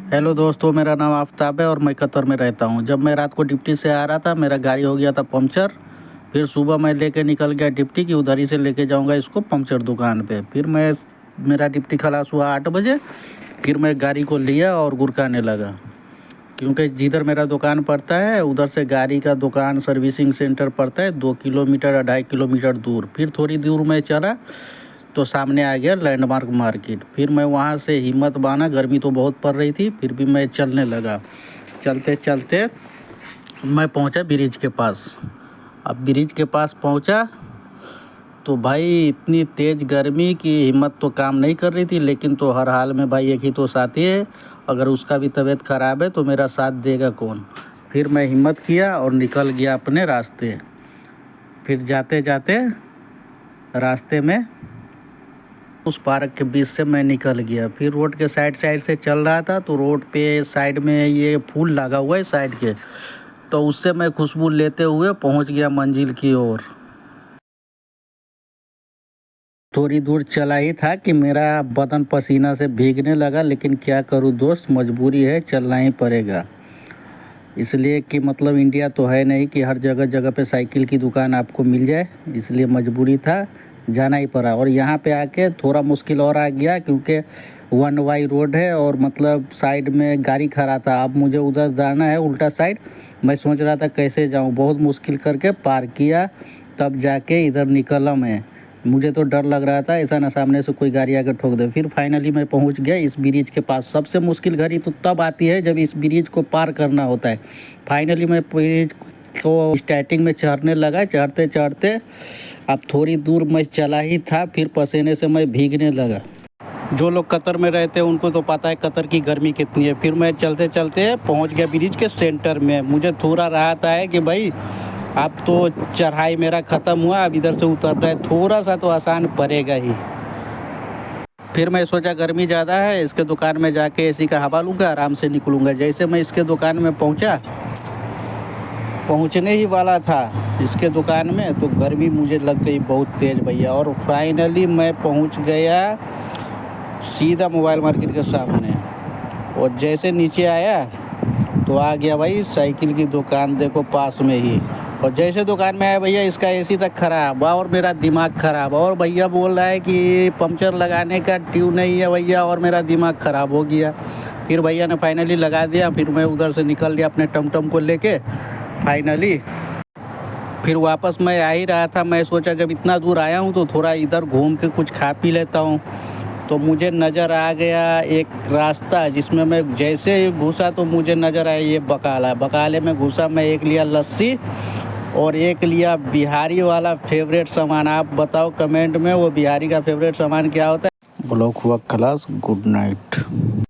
Hello दोस्तों, मेरा नाम आफ्ताब है और मैं कतर में रहता हूँ। जब मैं रात को डिप्टी से आ रहा था, मेरा गाड़ी हो गया था पंक्चर। फिर सुबह मैं लेके निकल गया डिप्टी की, उधर ही से लेके जाऊँगा इसको पंक्चर दुकान पे। फिर मेरा डिप्टी खलास हुआ 8 बजे। फिर मैं गाड़ी को लिया और गुरकाने लगा, क्योंकि जिधर मेरा दुकान पड़ता है उधर से गाड़ी का दुकान सर्विसिंग सेंटर पड़ता है 2 किलोमीटर 2.5 किलोमीटर दूर। फिर थोड़ी दूर मैं चला तो सामने आ गया लैंडमार्क मार्केट। फिर मैं वहाँ से हिम्मत बांधा, गर्मी तो बहुत पड़ रही थी, फिर भी मैं चलने लगा। चलते चलते मैं पहुँचा ब्रिज के पास। अब ब्रिज के पास पहुँचा तो भाई इतनी तेज़ गर्मी की हिम्मत तो काम नहीं कर रही थी, लेकिन तो हर हाल में भाई एक ही तो साथी है, अगर उसका भी तबीयत ख़राब है तो मेरा साथ देगा कौन। फिर मैं हिम्मत किया और निकल गया अपने रास्ते। फिर जाते जाते रास्ते में उस पार्क के बीच से मैं निकल गया। फिर रोड के साइड साइड से चल रहा था तो रोड पे साइड में ये फूल लगा हुआ है साइड के, तो उससे मैं खुशबू लेते हुए पहुंच गया मंजिल की ओर। थोड़ी दूर चला ही था कि मेरा बदन पसीना से भीगने लगा, लेकिन क्या करूं दोस्त, मजबूरी है, चलना ही पड़ेगा। इसलिए कि मतलब इंडिया तो है नहीं कि हर जगह जगह पे साइकिल की दुकान आपको मिल जाए, इसलिए मजबूरी था, जाना ही पड़ा। और यहाँ पे आके थोड़ा मुश्किल और आ गया, क्योंकि 1 वाई रोड है और मतलब साइड में गाड़ी खड़ा था। अब मुझे उधर जाना है उल्टा साइड। मैं सोच रहा था कैसे जाऊँ, बहुत मुश्किल करके पार किया, तब जाके इधर निकला मैं। मुझे तो डर लग रहा था ऐसा ना सामने से कोई गाड़ी आकर ठोक दे। फिर फाइनली मैं पहुंच गया इस ब्रिज के पास। सबसे मुश्किल घड़ी तो तब आती है जब इस ब्रिज को पार करना होता है। फाइनली मैं ब्रिज को स्टार्टिंग में चढ़ने लगा। चढ़ते चढ़ते अब थोड़ी दूर मैं चला ही था, फिर पसीने से मैं भीगने लगा। जो लोग कतर में रहते हैं उनको तो पता है कतर की गर्मी कितनी है। फिर मैं चलते चलते पहुंच गया ब्रिज के सेंटर में। मुझे थोड़ा राहत है कि भाई अब तो चढ़ाई मेरा ख़त्म हुआ, अब इधर से उतरना है, थोड़ा सा तो आसान पड़ेगा ही। फिर मैं सोचा गर्मी ज़्यादा है, इसके दुकान में जाके एसी का हवा लूँगा, आराम से निकलूँगा। जैसे मैं इसके दुकान में पहुँचने ही वाला था इसके दुकान में, तो गर्मी मुझे लग गई बहुत तेज़ भैया। और फाइनली मैं पहुँच गया सीधा मोबाइल मार्केट के सामने। और जैसे नीचे आया तो आ गया भाई साइकिल की दुकान, देखो पास में ही। और जैसे दुकान में आया भैया इसका एसी तक ख़राब और मेरा दिमाग ख़राब। और भैया बोल रहा है कि पंक्चर लगाने का ट्यूब नहीं है भैया, और मेरा दिमाग ख़राब हो गया। फिर भैया ने फाइनली लगा दिया। फिर मैं उधर से निकल गया अपने टमटम को लेके फाइनली। फिर वापस मैं आ ही रहा था। मैं सोचा जब इतना दूर आया हूँ तो थोड़ा इधर घूम के कुछ खा पी लेता हूँ। तो मुझे नज़र आ गया एक रास्ता, जिसमें मैं जैसे ही घुसा तो मुझे नज़र आया ये बकाला। बकाले में घुसा मैं, एक लिया लस्सी और एक लिया बिहारी वाला फेवरेट सामान। आप बताओ कमेंट में वो बिहारी का फेवरेट सामान क्या होता है। ब्लॉक हुआ क्लास, गुड नाइट।